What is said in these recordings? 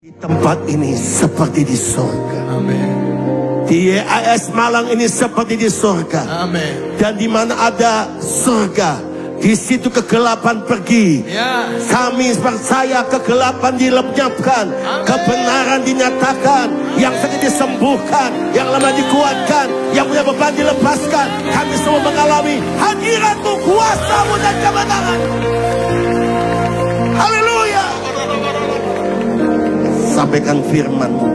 Di tempat ini seperti di surga. Amin. Di YAS Malang ini seperti di surga. Amin. Dan di mana ada surga, di situ kegelapan pergi. Ya. Kami percaya kegelapan dilenyapkan, kebenaran dinyatakan, yang sakit disembuhkan, yang lemah dikuatkan, yang punya beban dilepaskan. Kami semua mengalami hadirat-Mu, kuasa-Mu dan kebenaran. Haleluya. Sampaikan firman-Mu.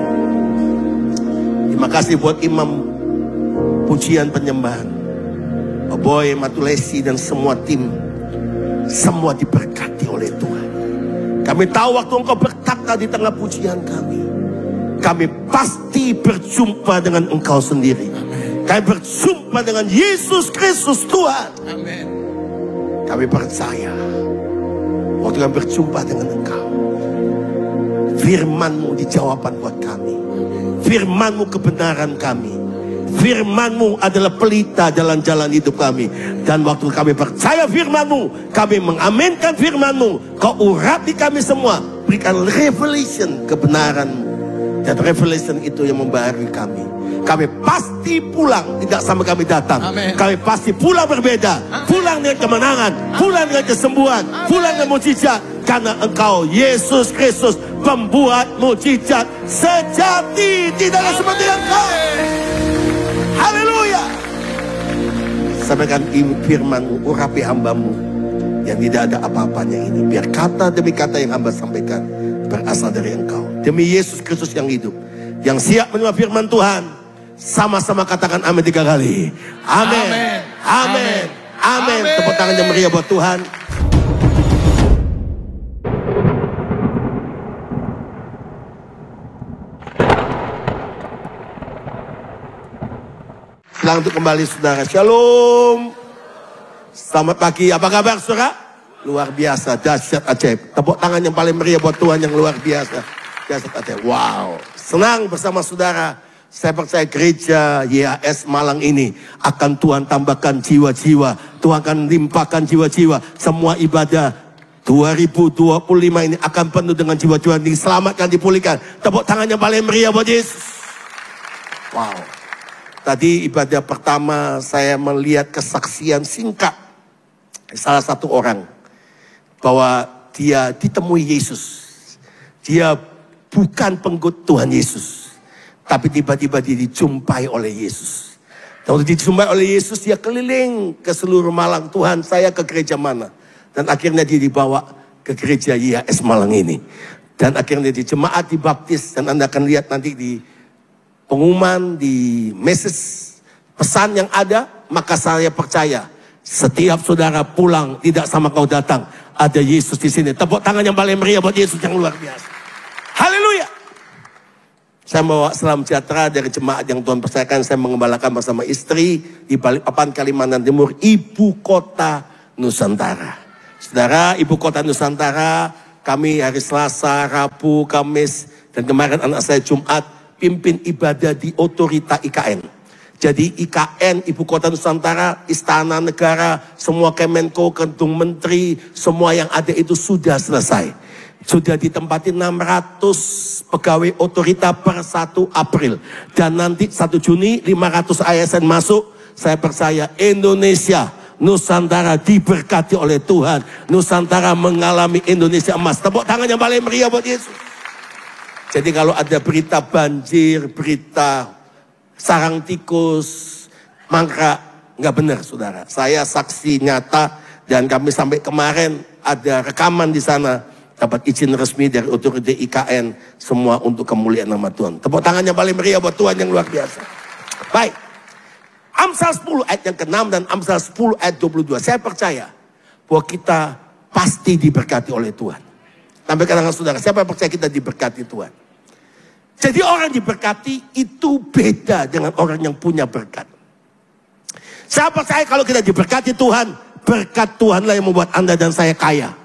Terima kasih buat imam pujian penyembahan, Boy Matulesi dan semua tim. Semua diberkati oleh Tuhan. Kami tahu waktu Engkau berkata di tengah pujian kami pasti berjumpa dengan Engkau sendiri. Amen. Kami berjumpa dengan Yesus Kristus Tuhan. Amin. Kami percaya waktu kami berjumpa dengan Engkau, firman-Mu dijawaban buat kami. Firman-Mu kebenaran kami. Firman-Mu adalah pelita jalan-jalan hidup kami. Dan waktu kami percaya firman-Mu, kami mengaminkan firman-Mu, Kau urapi kami semua. Berikan revelation kebenaran-Mu. Dan revelation itu yang membaharui kami. Kami pasti pulang, tidak sama kami datang. Amen. Kami pasti pulang berbeda. Pulang dengan kemenangan, pulang dengan kesembuhan, pulang dengan mujizat. Karena Engkau Yesus Kristus pembuat mujizat sejati. Tidak ada seperti Engkau. Haleluya. Sampaikan firman-Mu, urapi hamba-Mu yang tidak ada apa-apanya ini. Biar kata demi kata yang hamba sampaikan berasal dari Engkau. Demi Yesus Kristus yang hidup, yang siap menerima firman Tuhan, sama-sama katakan amin 3 kali. Amin. Amin. Amin. Tepuk tangan yang meriah buat Tuhan. Silakan untuk kembali saudara. Shalom. Selamat pagi. Apa kabar saudara? Luar biasa, dahsyat, ajaib. Tepuk tangan yang paling meriah buat Tuhan yang luar biasa. Dahsyat, ajaib. Wow. Senang bersama saudara. Saya percaya gereja YAS Malang ini akan Tuhan tambahkan jiwa-jiwa. Tuhan akan limpahkan jiwa-jiwa. Semua ibadah 2025 ini akan penuh dengan jiwa-jiwa yang diselamatkan, dipulihkan. Tepuk tangan yang paling meriah buat Yesus. Wow. Tadi ibadah pertama saya melihat kesaksian singkat salah satu orang, bahwa dia ditemui Yesus. Dia bukan pengikut Tuhan Yesus, tapi tiba-tiba dia dijumpai oleh Yesus. Dan waktu dijumpai oleh Yesus, dia keliling ke seluruh Malang. Tuhan, saya ke gereja mana? Dan akhirnya dia dibawa ke gereja YAS Malang ini. Dan akhirnya di jemaat dibaptis. Dan Anda akan lihat nanti di pengumuman, di message pesan yang ada. Maka saya percaya setiap saudara pulang tidak sama kau datang, ada Yesus di sini. Tepuk tangan yang paling meriah buat Yesus yang luar biasa. Haleluya. Saya membawa salam sejahtera dari jemaat yang Tuhan percayakan. Saya mengembalakan bersama istri di Balikpapan, Kalimantan Timur, ibu kota Nusantara. Saudara, ibu kota Nusantara, kami hari Selasa, Rabu, Kamis, dan kemarin anak saya Jumat pimpin ibadah di otorita IKN. Jadi IKN, Ibu Kota Nusantara, Istana Negara, semua Kemenko, Gedung Menteri, semua yang ada itu sudah selesai. Sudah ditempati 600 pegawai otorita per 1 April. Dan nanti 1 Juni 500 ASN masuk. Saya percaya Indonesia, Nusantara diberkati oleh Tuhan. Nusantara mengalami Indonesia emas. Tepuk tangan yang paling meriah buat Yesus. Jadi kalau ada berita banjir, berita sarang tikus, mangkrak, nggak benar saudara. Saya saksi nyata dan kami sampai kemarin ada rekaman di sana, dapat izin resmi dari otoritas IKN, semua untuk kemuliaan nama Tuhan. Tepuk tangan yang paling meriah buat Tuhan yang luar biasa. Baik, Amsal 10 ayat yang ke-6 dan Amsal 10 ayat 22. Saya percaya bahwa kita pasti diberkati oleh Tuhan. Sampai kadang-kadang saudara, siapa yang percaya kita diberkati Tuhan? Jadi orang diberkati itu beda dengan orang yang punya berkat. Saya percaya kalau kita diberkati Tuhan, berkat Tuhanlah yang membuat Anda dan saya kaya.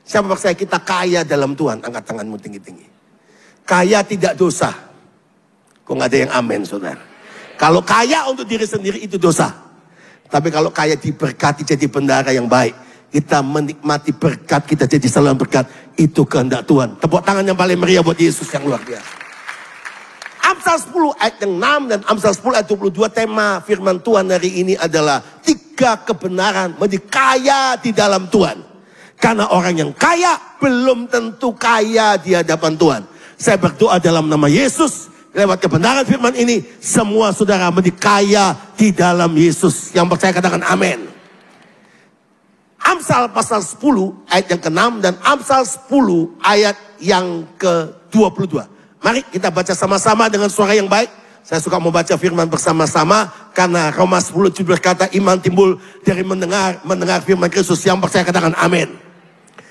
Saya percaya kita kaya dalam Tuhan. Angkat tanganmu tinggi-tinggi. Kaya tidak dosa. Kok nggak ada yang amin saudara? Kalau kaya untuk diri sendiri itu dosa. Tapi kalau kaya diberkati jadi bendahara yang baik, kita menikmati berkat, kita jadi saluran berkat. Itu kehendak Tuhan. Tepuk tangan yang paling meriah buat Yesus yang luar biasa. Amsal 10 ayat yang 6 dan Amsal 10 ayat 22, tema firman Tuhan hari ini adalah 3 kebenaran menjadi kaya di dalam Tuhan. Karena orang yang kaya belum tentu kaya di hadapan Tuhan. Saya berdoa dalam nama Yesus, lewat kebenaran firman ini, semua saudara menjadi kaya di dalam Yesus. Yang percaya katakan amin. Amsal pasal 10 ayat yang ke-6 dan Amsal 10 ayat yang ke-22. Mari kita baca sama-sama dengan suara yang baik. Saya suka membaca firman bersama-sama karena Roma 10 berkata iman timbul dari mendengar firman Kristus. Yang percaya katakan amin.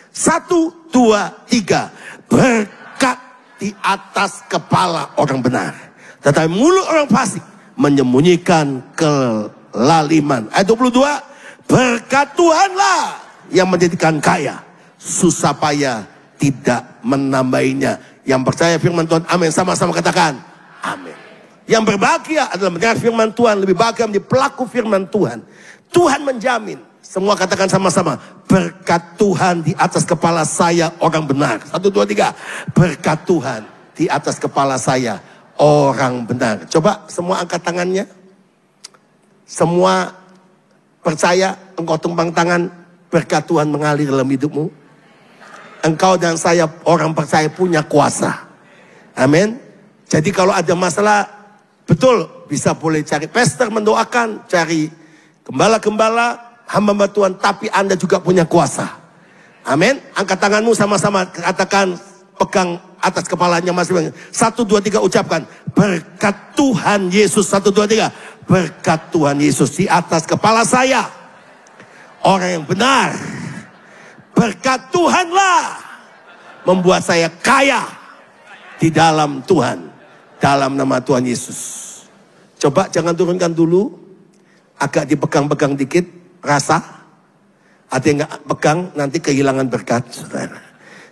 1, 2, 3. Berkat di atas kepala orang benar, tetapi mulut orang fasik menyembunyikan kelaliman. Ayat 22. Berkat Tuhanlah yang menjadikan kaya, susah payah tidak menambahinya. Yang percaya firman Tuhan, amin. Sama-sama katakan, amin. Yang berbahagia adalah mendengar firman Tuhan, lebih bahagia menjadi pelaku firman Tuhan. Tuhan menjamin, semua katakan sama-sama, berkat Tuhan di atas kepala saya orang benar. 1, 2, 3. Berkat Tuhan di atas kepala saya orang benar. Coba semua angkat tangannya. Semua percaya, engkau tumpang tangan, berkat Tuhan mengalir dalam hidupmu. Engkau dan saya orang percaya punya kuasa. Amin. Jadi kalau ada masalah, betul bisa boleh cari pastor mendoakan, cari gembala-gembala, hamba Tuhan, tapi Anda juga punya kuasa. Amin. Angkat tanganmu sama-sama katakan, pegang atas kepalanya masing-masing. 1, 2, 3 ucapkan, berkat Tuhan Yesus. 1, 2, 3. Berkat Tuhan Yesus di atas kepala saya orang yang benar. Berkat Tuhanlah membuat saya kaya di dalam Tuhan, dalam nama Tuhan Yesus. Coba jangan turunkan dulu, agak dipegang-pegang dikit, rasa. Ada yang gak pegang, nanti kehilangan berkat, saudara.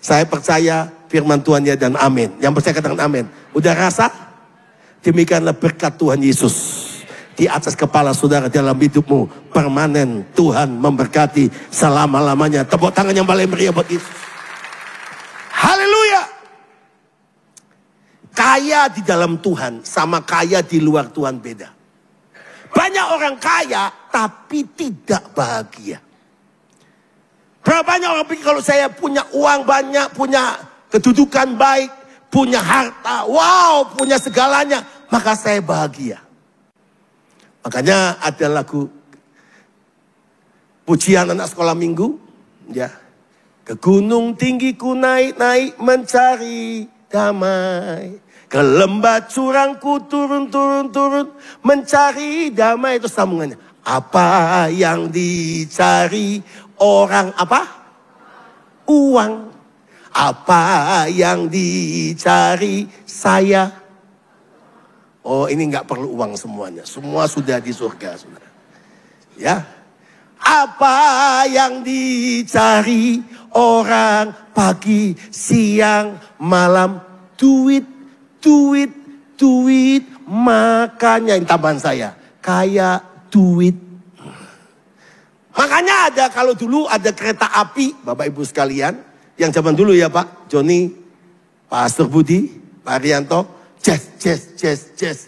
Saya percaya firman Tuhan ya dan amin. Yang percaya katakan amin. Udah rasa? Demikianlah berkat Tuhan Yesus di atas kepala saudara dalam hidupmu permanen. Tuhan memberkati selama-lamanya. Tepuk tangan yang paling meriah buat Yesus. Haleluya. Kaya di dalam Tuhan sama kaya di luar Tuhan beda. Banyak orang kaya tapi tidak bahagia. Berapa banyak orang pikir kalau saya punya uang banyak, punya kedudukan baik, punya harta, wow, punya segalanya, maka saya bahagia. Makanya ada lagu pujian anak sekolah minggu, ya. Ke gunung tinggi ku naik-naik mencari damai. Ke lembah curang ku turun-turun mencari damai. Itu sambungannya. Apa yang dicari orang apa? Uang. Apa yang dicari saya? Oh, ini nggak perlu uang semuanya. Semua sudah di surga, saudara. Ya. Apa yang dicari orang pagi, siang, malam? Duit, duit, duit. Makanya ini tambahan saya. Kaya duit. Makanya ada, kalau dulu ada kereta api, Bapak Ibu sekalian. Yang zaman dulu ya Pak, Joni, Pastor Budi, Pak Arianto. Jazz.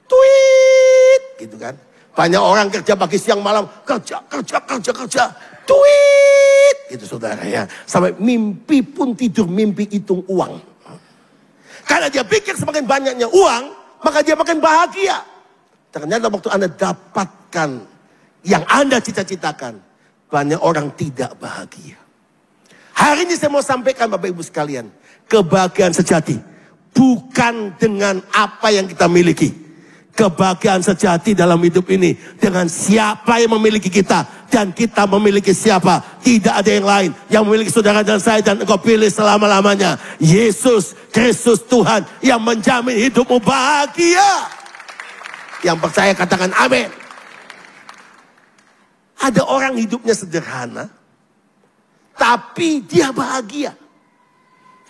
Tweet. Gitu kan. Banyak orang kerja pagi siang malam. Kerja. Tweet. Gitu saudara ya. Sampai mimpi pun tidur, mimpi hitung uang. Karena dia pikir semakin banyaknya uang, maka dia makin bahagia. Ternyata waktu Anda dapatkan yang Anda cita-citakan, banyak orang tidak bahagia. Hari ini saya mau sampaikan Bapak Ibu sekalian, kebahagiaan sejati bukan dengan apa yang kita miliki. Kebahagiaan sejati dalam hidup ini dengan siapa yang memiliki kita dan kita memiliki siapa. Tidak ada yang lain yang memiliki saudara dan saya dan engkau pilih selama-lamanya. Yesus Kristus Tuhan yang menjamin hidupmu bahagia. Yang percaya katakan amin. Ada orang hidupnya sederhana, tapi dia bahagia.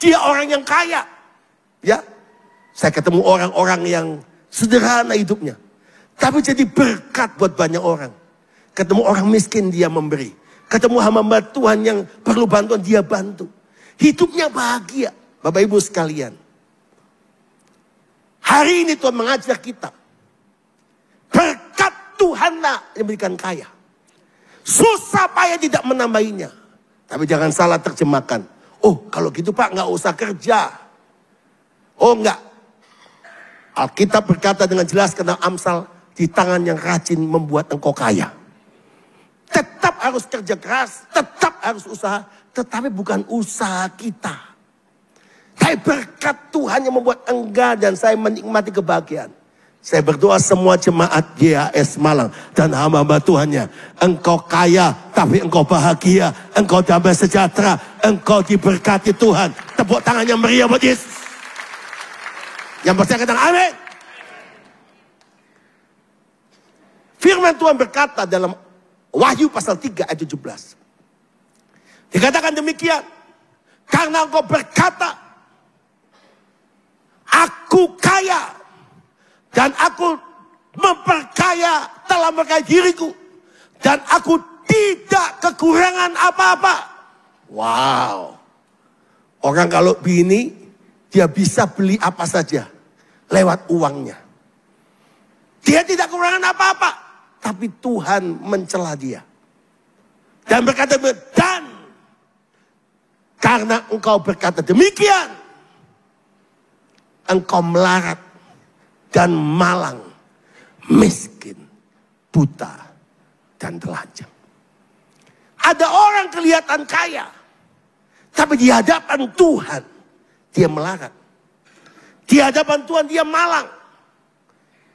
Dia orang yang kaya. Ya, saya ketemu orang-orang yang sederhana hidupnya, tapi jadi berkat buat banyak orang. Ketemu orang miskin dia memberi. Ketemu hamba Tuhan yang perlu bantuan, dia bantu. Hidupnya bahagia. Bapak Ibu sekalian. Hari ini Tuhan mengajar kita. Berkat Tuhanlah yang berikan kaya. Susah payah tidak menambahinya. Tapi jangan salah terjemahkan. Oh kalau gitu Pak nggak usah kerja. Oh enggak. Alkitab berkata dengan jelas tentang Amsal. Di tangan yang rajin membuat engkau kaya. Tetap harus kerja keras. Tetap harus usaha. Tetapi bukan usaha kita. Tapi berkat Tuhan yang membuat engkau dan saya menikmati kebahagiaan. Saya berdoa semua jemaat GHS Malang dan hamba-hamba Tuhannya. Engkau kaya, tapi engkau bahagia. Engkau damai sejahtera. Engkau diberkati Tuhan. Tepuk tangannya meriah buat Yesus. Yang percaya katakan amin. Firman Tuhan berkata dalam Wahyu pasal 3 ayat 17. Dikatakan demikian. Karena engkau berkata, aku kaya. Dan aku memperkaya, telah memperkaya diriku. Dan aku tidak kekurangan apa-apa. Wow. Orang kalau bini, dia bisa beli apa saja. Lewat uangnya. Dia tidak kekurangan apa-apa. Tapi Tuhan mencela dia. Dan berkata, dan karena engkau berkata demikian. Engkau melarat. Dan malang, miskin, buta, dan telanjang. Ada orang kelihatan kaya. Tapi di hadapan Tuhan, dia melarat. Di hadapan Tuhan, dia malang.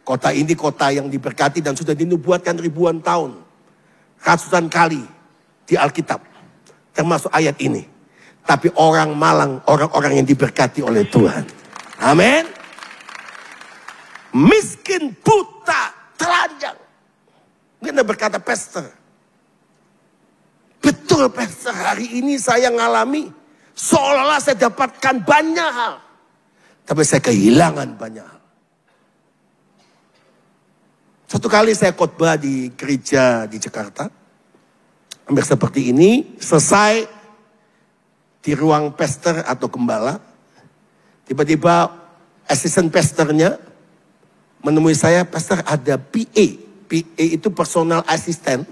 Kota ini kota yang diberkati dan sudah dinubuatkan ribuan tahun. Ratusan kali di Alkitab. Termasuk ayat ini. Tapi orang malang, orang-orang yang diberkati oleh Tuhan. Amin. Miskin, buta, telanjang. Mungkin berkata pastor. Betul pastor, hari ini saya ngalami. Seolah-olah saya dapatkan banyak hal. Tapi saya kehilangan banyak hal. Satu kali saya khotbah di gereja di Jakarta. Hampir seperti ini. Selesai di ruang pastor atau gembala. Tiba-tiba asisten pastornya menemui saya, pastor ada PA. PA itu personal assistant.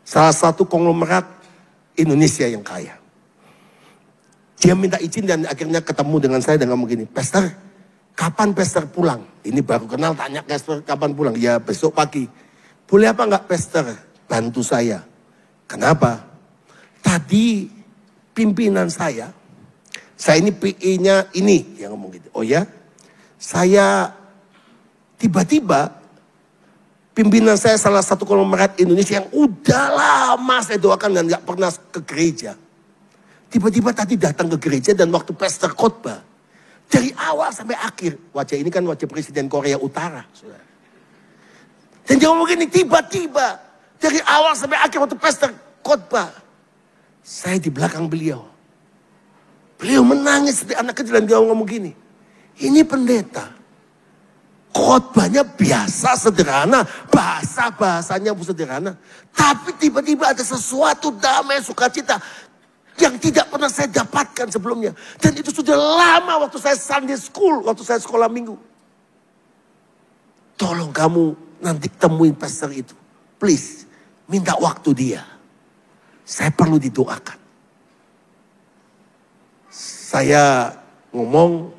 Salah satu konglomerat Indonesia yang kaya. Dia minta izin dan akhirnya ketemu dengan saya dan ngomong gini, pastor, kapan pastor pulang? Ini baru kenal, tanya pastor kapan pulang? Ya besok pagi. Boleh apa enggak pastor bantu saya? Kenapa? Tadi pimpinan saya ini PA-nya ini yang ngomong gitu. Oh ya? Saya tiba-tiba pimpinan saya salah satu konglomerat Indonesia yang udah lama saya doakan dan gak pernah ke gereja. Tiba-tiba tadi datang ke gereja dan waktu pastor khotbah. Dari awal sampai akhir. Wajah ini kan wajah Presiden Korea Utara. Saudara. Dan dia ngomong gini, tiba-tiba. Dari awal sampai akhir waktu pastor khotbah. Saya di belakang beliau. Beliau menangis seperti anak kecil dan dia ngomong gini. Ini pendeta. Khotbahnya biasa, sederhana. Bahasanya sederhana. Tapi tiba-tiba ada sesuatu damai, sukacita. Yang tidak pernah saya dapatkan sebelumnya. Dan itu sudah lama waktu saya Sunday school. Waktu saya sekolah minggu. Tolong kamu nanti temuin pastor itu. Please. Minta waktu dia. Saya perlu didoakan. Saya ngomong.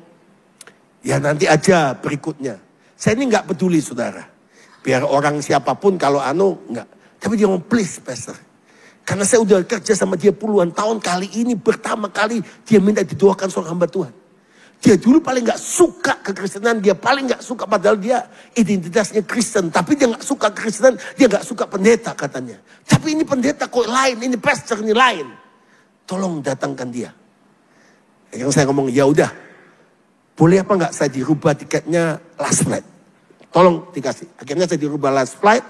Ya nanti aja berikutnya. Saya ini nggak peduli saudara. Biar orang siapapun kalau nggak. Tapi dia ngomong please pastor. Karena saya udah kerja sama dia puluhan tahun. Kali ini pertama kali dia minta didoakan seorang hamba Tuhan. Dia dulu paling nggak suka kekristenan. Dia paling nggak suka padahal dia identitasnya Kristen. Tapi dia nggak suka kekristenan. Dia nggak suka pendeta katanya. Tapi ini pendeta kok lain. Ini pastor ini lain. Tolong datangkan dia. Yang saya ngomong ya udah. Boleh apa enggak saya dirubah tiketnya last flight? Tolong dikasih. Akhirnya saya dirubah last flight.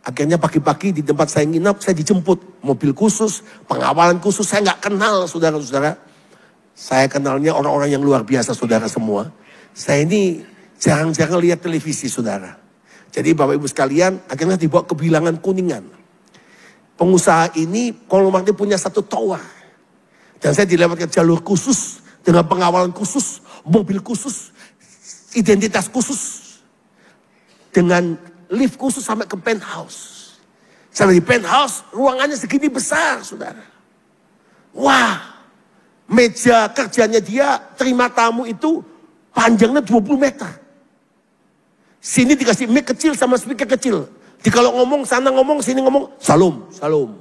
Akhirnya pagi-pagi di tempat saya nginap, saya dijemput. Mobil khusus, pengawalan khusus. Saya nggak kenal saudara-saudara. Saya kenalnya orang-orang yang luar biasa saudara semua. Saya ini jarang-jarang lihat televisi saudara. Jadi Bapak Ibu sekalian, akhirnya dibawa ke Bilangan Kuningan. pengusaha ini kalau dia punya satu tower. Dan saya dilewatkan jalur khusus, dengan pengawalan khusus, mobil khusus, identitas khusus. Dengan lift khusus sampai ke penthouse. Sampai di penthouse, ruangannya segini besar, saudara. Wah, meja kerjanya dia, terima tamu itu, panjangnya 20 meter. Sini dikasih mic kecil sama speaker kecil. Di kalau ngomong, sana ngomong, sini ngomong, salam, salam.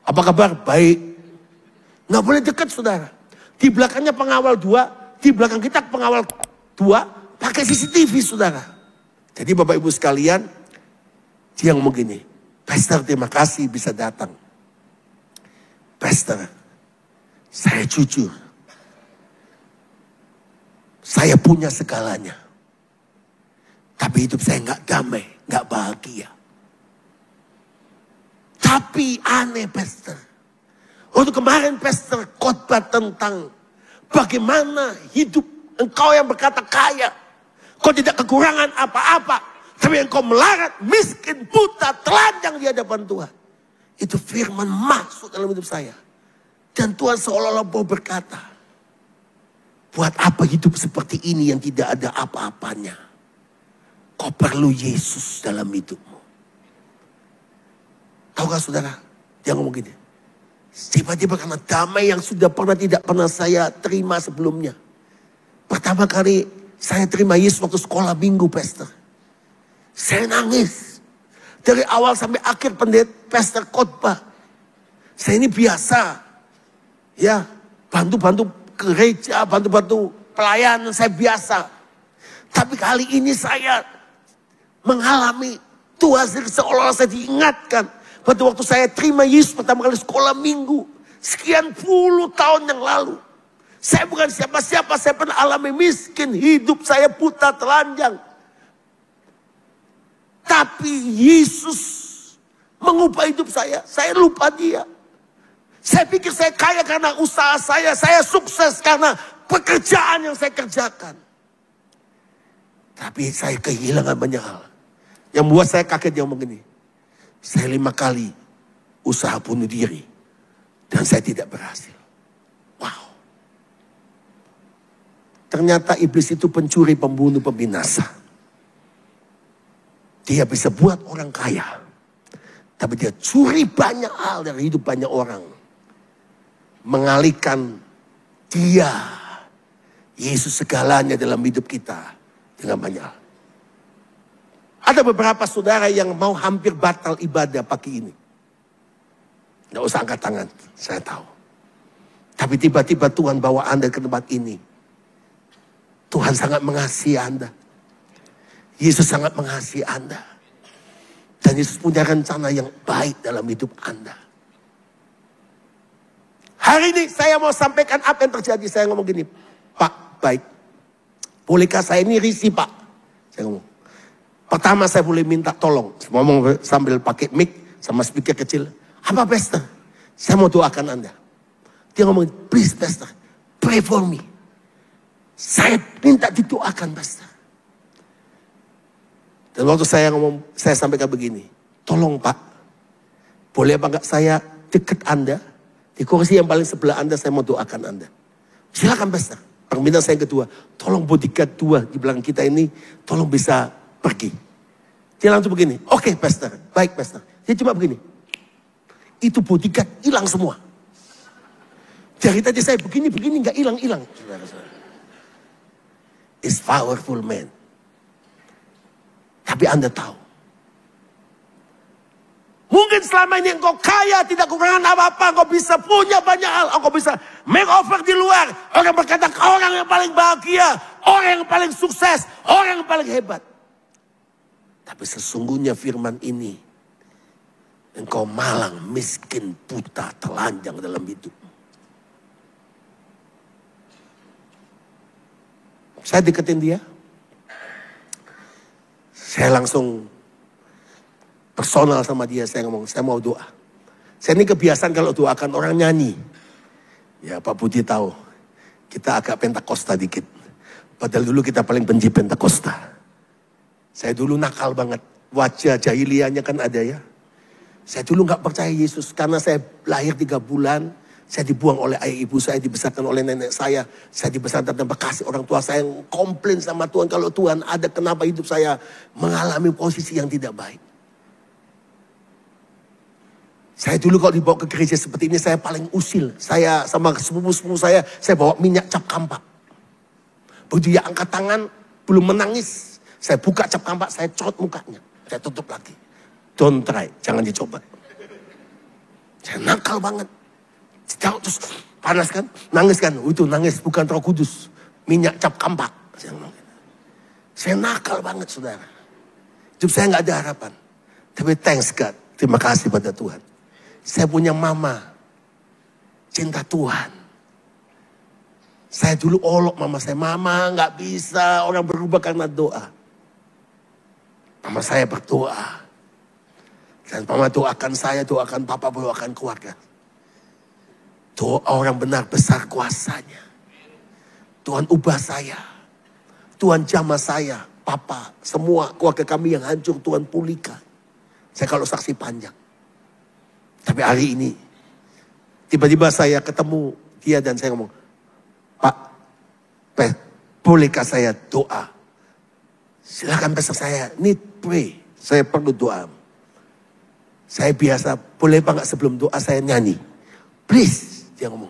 Apa kabar? Baik. Nggak boleh dekat, saudara. Di belakangnya pengawal 2, di belakang kita pengawal 2, pakai CCTV, saudara. Jadi Bapak Ibu sekalian, dia ngomong gini, Pastor terima kasih bisa datang. Pastor, saya jujur. Saya punya segalanya. Tapi hidup saya nggak damai, nggak bahagia. Tapi aneh Pastor. Waktu kemarin Pastor khotbah tentang bagaimana hidup engkau yang berkata kaya. Kau tidak kekurangan apa-apa. Tapi engkau melarat, miskin, buta, telanjang di hadapan Tuhan. Itu firman masuk dalam hidup saya. Dan Tuhan seolah-olah mau berkata, buat apa hidup seperti ini yang tidak ada apa-apanya? Kau perlu Yesus dalam hidupmu. Tahukah saudara? Dia ngomong gini. Tiba-tiba karena damai yang sudah tidak pernah saya terima sebelumnya. Pertama kali saya terima Yesus waktu sekolah minggu, Pastor. Saya nangis. Dari awal sampai akhir Pastor khotbah. Saya ini biasa. Ya, bantu-bantu gereja, bantu-bantu pelayanan, saya biasa. Tapi kali ini saya mengalami Tuhan seolah-olah saya diingatkan. Pada waktu saya terima Yesus pertama kali sekolah minggu. Sekian puluh tahun yang lalu. Saya bukan siapa-siapa, saya pernah alami miskin. Hidup saya buta telanjang. Tapi Yesus mengubah hidup saya. Saya lupa dia. Saya pikir saya kaya karena usaha saya sukses karena pekerjaan yang saya kerjakan. Tapi saya kehilangan banyak hal. Yang membuat saya kaget dia ngomong gini. Saya 5 kali usaha bunuh diri. Dan saya tidak berhasil. Wow. Ternyata iblis itu pencuri, pembunuh, pembinasa. Dia bisa buat orang kaya. Tapi dia curi banyak hal dari hidup banyak orang. Mengalihkan dia. Yesus segalanya dalam hidup kita. Dengan banyak hal. Ada beberapa saudara yang mau hampir batal ibadah pagi ini. Tidak usah angkat tangan, saya tahu. Tapi tiba-tiba Tuhan bawa Anda ke tempat ini. Tuhan sangat mengasihi Anda. Yesus sangat mengasihi Anda. Dan Yesus punya rencana yang baik dalam hidup Anda. Hari ini saya mau sampaikan apa yang terjadi. Saya ngomong gini, Pak, baik. Bolehkah saya ini risih, Pak? Saya ngomong. Pertama saya boleh minta tolong. Ngomong sambil pakai mic sama speaker kecil. Apa Pastor? Saya mau doakan Anda. Dia ngomong, please Pastor, pray for me. Saya minta didoakan Pastor. Dan waktu saya ngomong, saya sampaikan begini. Tolong Pak, boleh apa enggak saya dekat Anda? Di kursi yang paling sebelah Anda, saya mau doakan Anda. Silakan Pastor. Permintaan saya yang kedua, tolong bodyguard 2 di belakang kita ini, tolong bisa pergi. Dia langsung begini, oke Pastor, baik Pastor. Dia cuma begini. Itu bodyguard hilang semua. Dari tadi saya begini gak hilang-hilang. It's powerful man. Tapi Anda tahu. Mungkin selama ini engkau kaya, tidak kekurangan apa-apa. Engkau bisa punya banyak hal. Engkau bisa makeover di luar. Orang berkata orang yang paling bahagia. Orang yang paling sukses. Orang yang paling hebat. Tapi sesungguhnya firman ini. Engkau malang, miskin, buta, telanjang dalam hidup. Saya deketin dia. Saya langsung personal sama dia. Saya ngomong, saya mau doa. Saya ini kebiasaan kalau doakan orang nyanyi. Ya Pak Budi tahu. Kita agak Pentakosta dikit. Padahal dulu kita paling benci Pentakosta. Saya dulu nakal banget. Wajah jahiliyahnya kan ada ya. Saya dulu nggak percaya Yesus karena saya lahir 3 bulan. Saya dibuang oleh ayah ibu saya, dibesarkan oleh nenek saya. Saya dibesarkan tanpa kasih orang tua saya yang komplain sama Tuhan. Kalau Tuhan ada, kenapa hidup saya mengalami posisi yang tidak baik. Saya dulu kalau dibawa ke gereja seperti ini, saya paling usil. Saya sama sepupu-sepupu saya bawa minyak cap kampak. Begitu dia angkat tangan, belum menangis. Saya buka cap kampak, saya corot mukanya. Saya tutup lagi. Don't try, jangan dicoba. Saya nakal banget. Terus panas kan, nangis kan. Itu nangis bukan Roh Kudus, minyak cap kampak. Saya nakal banget saudara. Hidup saya nggak ada harapan. Tapi thanks God, terima kasih pada Tuhan. Saya punya mama, cinta Tuhan. Saya dulu olok mama saya, mama nggak bisa orang berubah karena doa. Mama saya berdoa. Dan mama doakan saya, doakan papa, doakan keluarga. Doa orang benar besar kuasanya. Tuhan ubah saya. Tuhan jamah saya, papa, semua keluarga kami yang hancur Tuhan pulihkan. Saya kalau saksi panjang. Tapi hari ini, tiba-tiba saya ketemu dia dan saya ngomong, Pak, bolehkah saya doa? Silakan besok saya need pray. Saya perlu doa. Saya biasa, boleh Pak nggak sebelum doa saya nyanyi? Please, dia ngomong.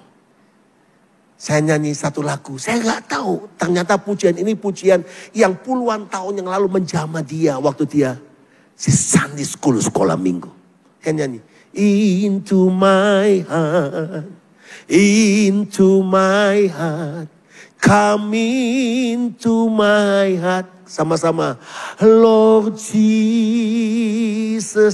Saya nyanyi satu lagu, saya nggak tahu. Ternyata pujian ini pujian yang puluhan tahun yang lalu menjamah dia waktu dia si Sunday School, sekolah minggu. Saya nyanyi, into my heart, come into my heart. Sama-sama, Lord Jesus,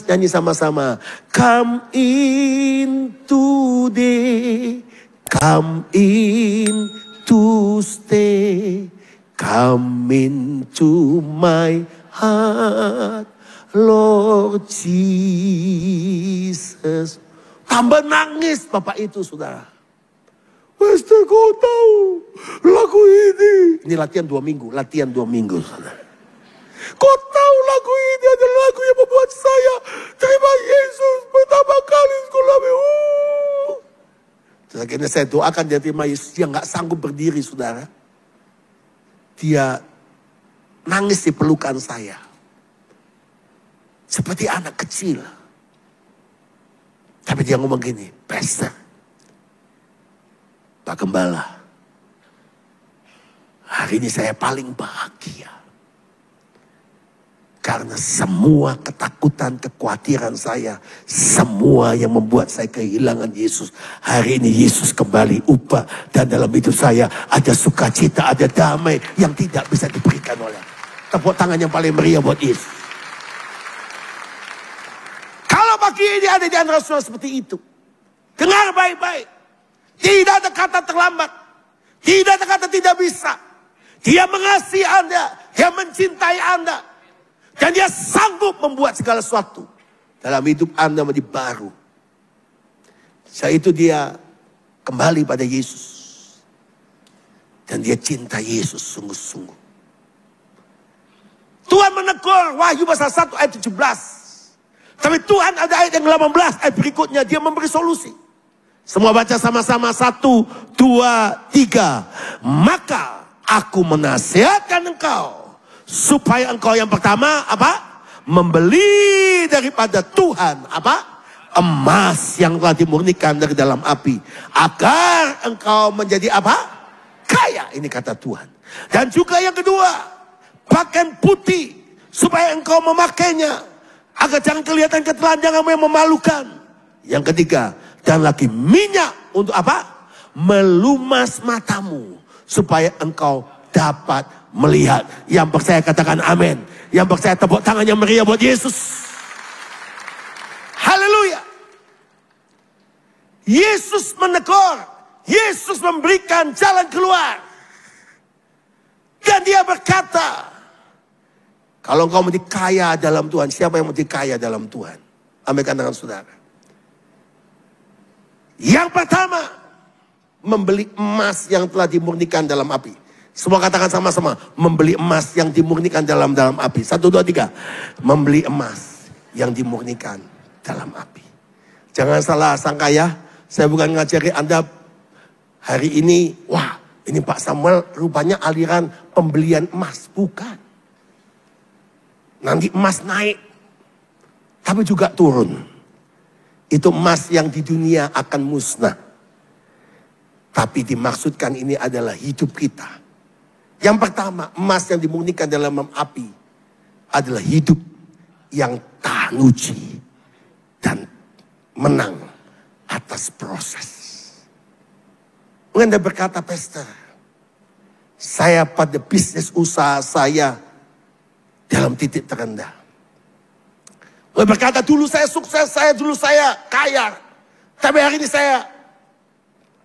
nyanyi sama-sama. Come in today, come in to stay, come into my heart, Lord Jesus. Tambah nangis Bapak itu saudara. Pastor, kau tahu lagu ini. Ini latihan 2 minggu, saudara. Kau tahu lagu ini adalah lagu yang membuat saya terima Yesus pertama kali sekolah. Terus akhirnya saya doakan dia terima Yesus. Dia nggak sanggup berdiri, saudara. Dia nangis di pelukan saya. Seperti anak kecil. Tapi dia ngomong gini, Pastor, Pak Gembala, hari ini saya paling bahagia. Karena semua ketakutan, kekhawatiran saya, semua yang membuat saya kehilangan Yesus, hari ini Yesus kembali ubah. Dan dalam hidup saya ada sukacita, ada damai yang tidak bisa diberikan oleh. Tepuk tangan yang paling meriah buat Yesus. Kalau pagi ini ada di antara saudara seperti itu, dengar baik-baik. Tidak ada kata terlambat. Tidak ada kata tidak bisa. Dia mengasihi Anda. Dia mencintai Anda. Dan dia sanggup membuat segala sesuatu dalam hidup Anda menjadi baru. Saat itu dia kembali pada Yesus. Dan dia cinta Yesus sungguh-sungguh. Tuhan menegur Wahyu pasal 1 ayat 17. Tapi Tuhan ada ayat yang 18. Ayat berikutnya dia memberi solusi. Semua baca sama-sama 1, 2, 3. Maka aku menasihatkan engkau supaya engkau yang pertama apa? Membeli daripada Tuhan apa? Emas yang telah dimurnikan dari dalam api, agar engkau menjadi apa? Kaya. Ini kata Tuhan. Dan juga yang kedua, pakaian putih supaya engkau memakainya agar jangan kelihatan ketelanjanganmu yang memalukan. Yang ketiga, dan lagi minyak untuk apa? Melumas matamu supaya engkau dapat melihat. Yang percaya katakan amin. Yang percaya tepuk tangan yang meriah buat Yesus. Haleluya. Yesus menegur. Yesus memberikan jalan keluar. Dan dia berkata, kalau engkau menjadi kaya dalam Tuhan, siapa yang menjadi kaya dalam Tuhan? Ambilkan tangan saudara. Yang pertama, membeli emas yang telah dimurnikan dalam api. Semua katakan sama-sama, membeli emas yang dimurnikan dalam api. 1, 2, 3. Membeli emas yang dimurnikan dalam api. Jangan salah sangka ya, saya bukan ngajari Anda hari ini, wah ini Pak Samuel rupanya aliran pembelian emas. Bukan. Nanti emas naik, tapi juga turun. Itu emas yang di dunia akan musnah. Tapi dimaksudkan ini adalah hidup kita. Yang pertama, emas yang dimurnikan dalam api adalah hidup yang tahan uji dan menang atas proses. Anda berkata, Pastor, saya pada bisnis usaha saya dalam titik terendah. Anda berkata, dulu saya sukses, dulu saya kaya, tapi hari ini saya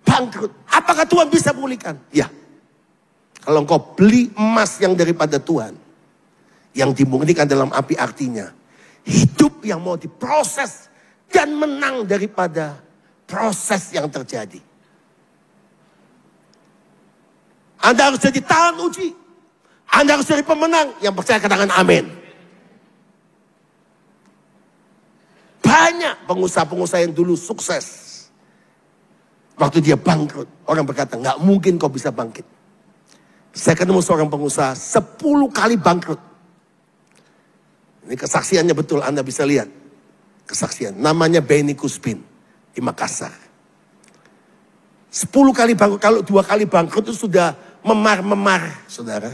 bangkrut. Apakah Tuhan bisa pulihkan? Ya. Kalau engkau beli emas yang daripada Tuhan, yang dimurnikan dalam api artinya hidup yang mau diproses dan menang daripada proses yang terjadi. Anda harus jadi tahan uji. Anda harus jadi pemenang. Yang percaya katakan amin. Banyak pengusaha-pengusaha yang dulu sukses. Waktu dia bangkrut, orang berkata, nggak mungkin kau bisa bangkit. Saya ketemu seorang pengusaha 10 kali bangkrut. Ini kesaksiannya betul, Anda bisa lihat. Kesaksian. Namanya Benny Kuspin di Makassar. 10 kali bangkrut, kalau 2 kali bangkrut itu sudah memar-memar, saudara.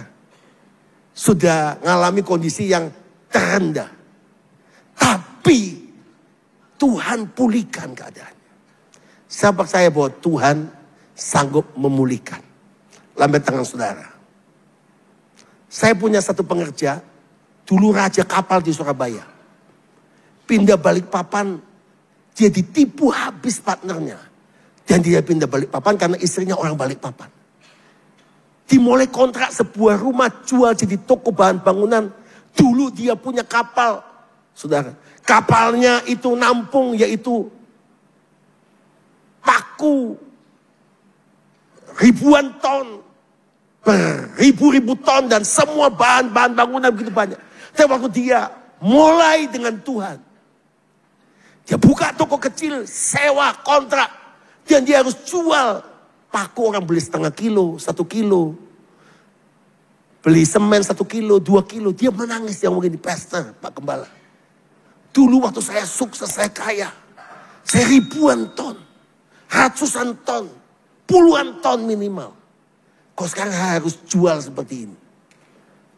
Sudah mengalami kondisi yang terendah. Tapi Tuhan pulihkan keadaannya. Saya percaya bahwa Tuhan sanggup memulihkan. Lambaikan tangan saudara. Saya punya satu pengerja, dulu raja kapal di Surabaya. Pindah Balikpapan, dia ditipu habis partnernya. Dan dia pindah Balikpapan karena istrinya orang Balikpapan. Dimulai kontrak sebuah rumah, jual jadi toko bahan bangunan. Dulu dia punya kapal, saudara. Kapalnya itu nampung yaitu paku ribuan ton, beribu-ribu ton dan semua bahan-bahan bangunan begitu banyak. Tapi waktu dia mulai dengan Tuhan, dia buka toko kecil, sewa kontrak, dan dia harus jual. Paku orang beli 0,5 kilo, 1 kilo. Beli semen 1 kilo, 2 kilo. Dia menangis yang mungkin di Pastor, Pak Gembala. Dulu waktu saya sukses, saya kaya. Saya ribuan ton. Ratusan ton. Puluhan ton minimal. Kok sekarang harus jual seperti ini.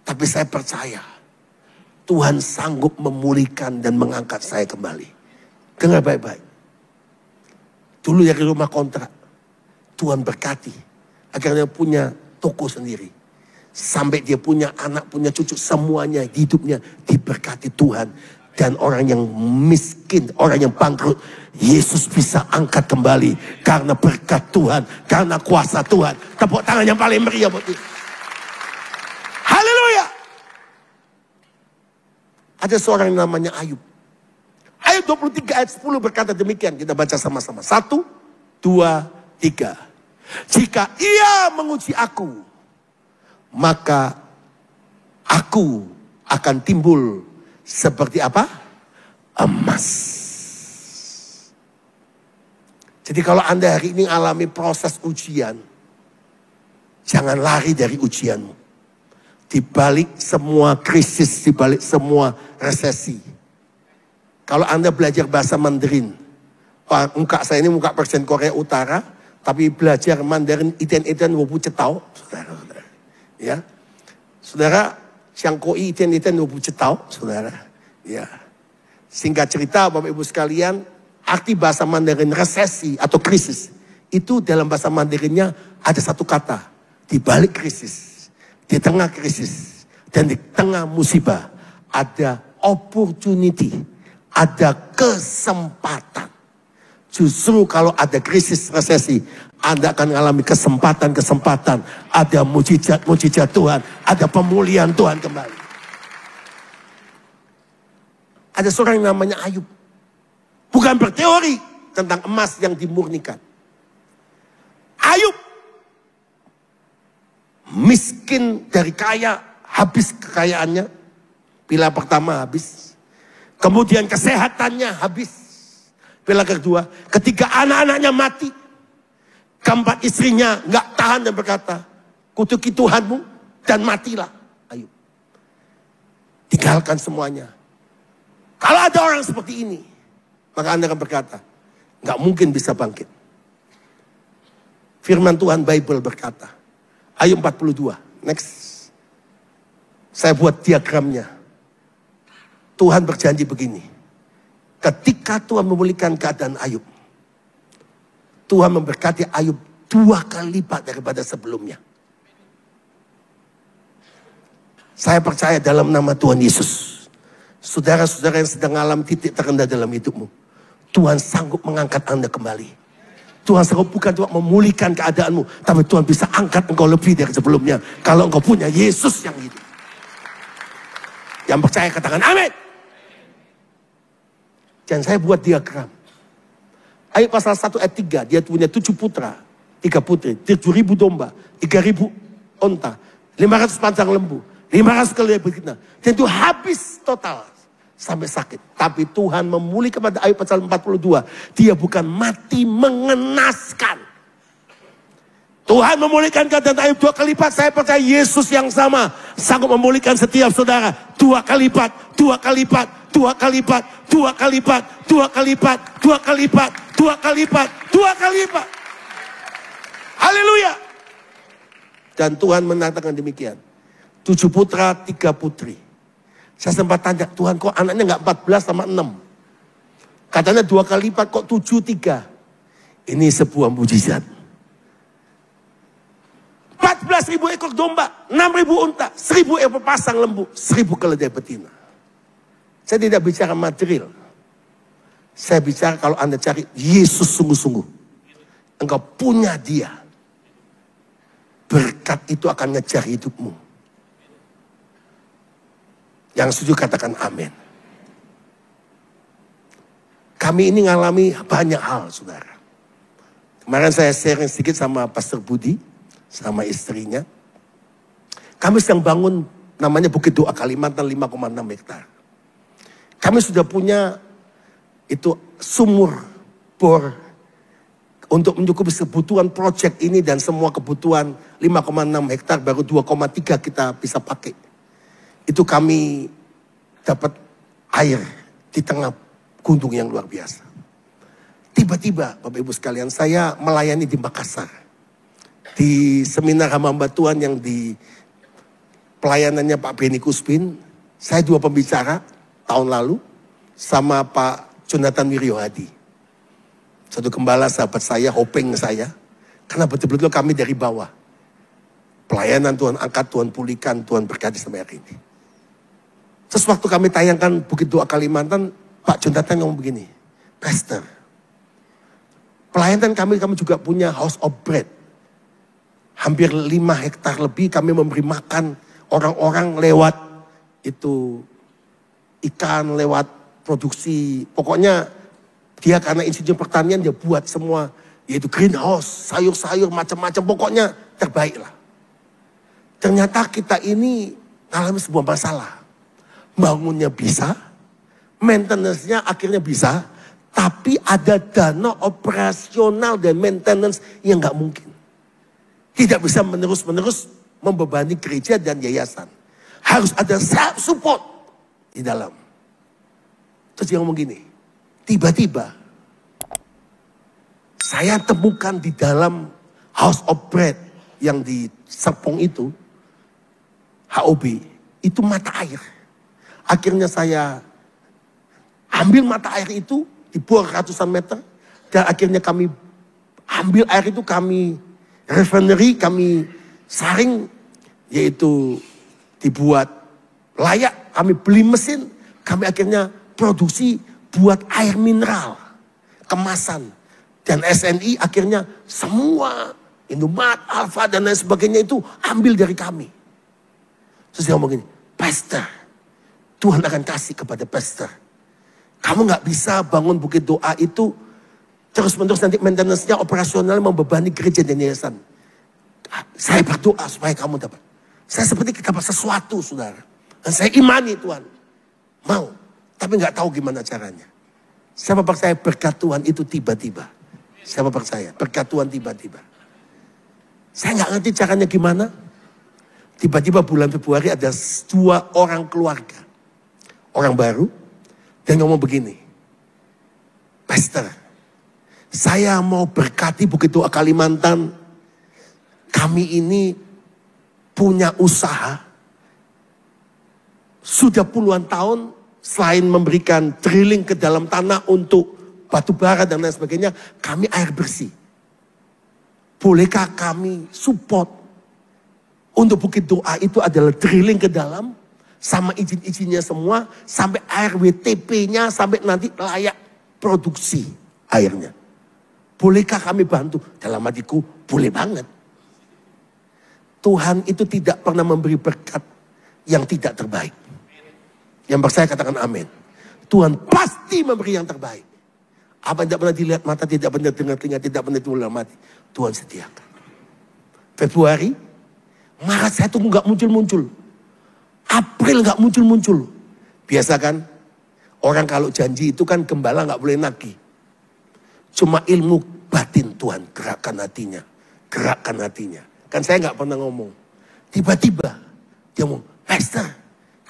Tapi saya percaya. Tuhan sanggup memulihkan dan mengangkat saya kembali. Dengar baik-baik. Dulu dari rumah kontrak. Tuhan berkati. Agar dia punya toko sendiri. Sampai dia punya anak, punya cucu. Semuanya hidupnya diberkati Tuhan. Dan orang yang miskin, orang yang bangkrut. Yesus bisa angkat kembali. Karena berkat Tuhan. Karena kuasa Tuhan. Tepuk tangan yang paling meriah buat itu. Haleluya. Ada seorang yang namanya Ayub. Ayub 23 ayat 10 berkata demikian. Kita baca sama-sama. 1, 2, 3. Jika ia menguji aku, maka aku akan timbul seperti apa? Emas. Jadi kalau Anda hari ini alami proses ujian, jangan lari dari ujianmu. Di balik semua krisis, di balik semua resesi. Kalau Anda belajar bahasa Mandarin, muka saya ini muka persen Korea Utara, tapi belajar Mandarin iten-iten wobu cetau, saudara-saudara. Ya, saudara, Siangkoi iten-iten wobu cetau, saudara. Ya, singkat cerita, Bapak Ibu sekalian, arti bahasa Mandarin resesi atau krisis itu dalam bahasa Mandarinnya ada satu kata, di balik krisis, di tengah krisis, dan di tengah musibah ada opportunity, ada kesempatan. Justru kalau ada krisis resesi, Anda akan mengalami kesempatan-kesempatan. Ada mujizat-mujizat Tuhan. Ada pemulihan Tuhan kembali. Ada seorang yang namanya Ayub. Bukan berteori tentang emas yang dimurnikan. Ayub miskin dari kaya, habis kekayaannya. Pilar pertama habis. Kemudian kesehatannya habis. Pilar kedua, ketika anak-anaknya mati, keempat istrinya nggak tahan dan berkata, kutuki Tuhanmu dan matilah. Ayub. Tinggalkan semuanya. Kalau ada orang seperti ini, maka Anda akan berkata, nggak mungkin bisa bangkit. Firman Tuhan Bible berkata, Ayub 42. Next. Saya buat diagramnya. Tuhan berjanji begini. Ketika Tuhan memulihkan keadaan Ayub, Tuhan memberkati Ayub 2 kali lipat daripada sebelumnya. Saya percaya dalam nama Tuhan Yesus, saudara-saudara yang sedang mengalami titik terendah dalam hidupmu, Tuhan sanggup mengangkat Anda kembali. Tuhan sanggup bukan cuma memulihkan keadaanmu, tapi Tuhan bisa angkat engkau lebih dari sebelumnya. Kalau engkau punya Yesus yang hidup. Yang percaya katakan amin. Dan saya buat diagram. Ayat pasal 1 ayat 3. Dia punya 7 putra, 3 putri, 7.000 domba, 3.000 onta, 500 pancang lembu, 500 keledai betina. Dan itu habis total sampai sakit. Tapi Tuhan memulihkan kepada Ayub pasal 42. Dia bukan mati mengenaskan. Tuhan memulihkan keadaan Ayub 2 kali lipat. Saya percaya Yesus yang sama sanggup memulihkan setiap saudara 2 kali lipat, 2 kali lipat, 2 kali lipat, 2 kali lipat, 2 kali lipat, 2 kali lipat, 2 kali lipat, 2 kali lipat. Haleluya. Dan Tuhan mengatakan demikian. 7 putra, 3 putri. Saya sempat tanya, Tuhan kok anaknya nggak 14 sama 6? Katanya 2 kali lipat, kok 7, 3? Ini sebuah mujizat. 14.000 ekor domba, 6.000 unta, 1.000 ekor pasang lembu, 1.000 keledai betina. Saya tidak bicara material. Saya bicara kalau Anda cari Yesus sungguh-sungguh. Engkau punya Dia. Berkat itu akan ngejar hidupmu. Yang setuju katakan amin. Kami ini ngalami banyak hal, saudara. Kemarin saya sharing sedikit sama Pastor Budi, sama istrinya. Kami sedang bangun namanya Bukit Doa Kalimantan 5,6 hektar. Kami sudah punya itu sumur bor untuk mencukupi kebutuhan proyek ini dan semua kebutuhan 5,6 hektar, baru 2,3 kita bisa pakai. Itu kami dapat air di tengah gunung yang luar biasa. Tiba-tiba Bapak Ibu sekalian, saya melayani di Makassar. Di seminar hamba Tuhan yang di pelayanannya Pak Beni Kuspin, saya 2 pembicara tahun lalu sama Pak Jonathan Wiryohadi. Satu gembala sahabat saya, hopeng saya. Karena betul-betul kami dari bawah. Pelayanan Tuhan angkat, Tuhan pulihkan, Tuhan berkati sampai hari ini. Terus waktu kami tayangkan Bukit Doa Kalimantan, Pak Jonathan ngomong begini, Pastor, pelayanan kami juga punya House of Bread. Hampir 5 hektar lebih kami memberi makan orang-orang lewat itu ikan, lewat produksi. Pokoknya dia karena insinyur pertanian dia buat semua, yaitu greenhouse, sayur-sayur macam-macam, pokoknya terbaik lah. Ternyata kita ini alami sebuah masalah. Bangunnya bisa, maintenance-nya akhirnya bisa, tapi ada dana operasional dan maintenance yang nggak mungkin. Tidak bisa menerus-menerus membebani gereja dan yayasan. Harus ada support di dalam. Terus dia ngomong gini, tiba-tiba saya temukan di dalam House of Bread yang di Serpong itu, HOB, itu mata air. Akhirnya saya ambil mata air itu, dibor ratusan meter, dan akhirnya kami ambil air itu, kami refinery, kami saring, yaitu dibuat layak, kami beli mesin, kami akhirnya produksi buat air mineral, kemasan. Dan SNI akhirnya semua, Indomaret, Alfa dan lain sebagainya itu ambil dari kami. Terus dia ngomong gini, Pastor, Tuhan akan kasih kepada Pastor. Kamu gak bisa bangun Bukit Doa itu terus-menerus nanti maintenance-nya operasional membebani gereja dan yayasan. Saya berdoa supaya kamu dapat. Saya seperti dapat sesuatu, saudara. Dan saya imani Tuhan. Mau. Tapi nggak tahu gimana caranya. Siapa percaya berkat Tuhan itu tiba-tiba? Siapa percaya berkat Tuhan tiba-tiba? Saya nggak ngerti caranya gimana. Tiba-tiba bulan Februari ada 2 orang keluarga. Orang baru. Dan ngomong begini. Pastor, saya mau berkati Bukit Doa Kalimantan. Kami ini punya usaha. Sudah puluhan tahun. Selain memberikan drilling ke dalam tanah untuk batu bara dan lain sebagainya, kami air bersih. Bolehkah kami support untuk Bukit Doa itu adalah drilling ke dalam, sama izin-izinnya semua, sampai air WTP-nya, sampai nanti layak produksi airnya. Bolehkah kami bantu? Dalam hatiku, boleh banget. Tuhan itu tidak pernah memberi berkat yang tidak terbaik. Yang percaya katakan amin. Tuhan pasti memberi yang terbaik. Apa yang tidak pernah dilihat mata, tidak pernah dengar telinga, tidak pernah timbul dalam hati, Tuhan sediakan. Februari, Maret saya tunggu gak muncul-muncul. April gak muncul-muncul. Biasa kan, orang kalau janji itu kan gembala gak boleh nagih. Cuma ilmu batin Tuhan gerakkan hatinya. Gerakkan hatinya. Kan saya gak pernah ngomong. Tiba-tiba dia ngomong, Pastor,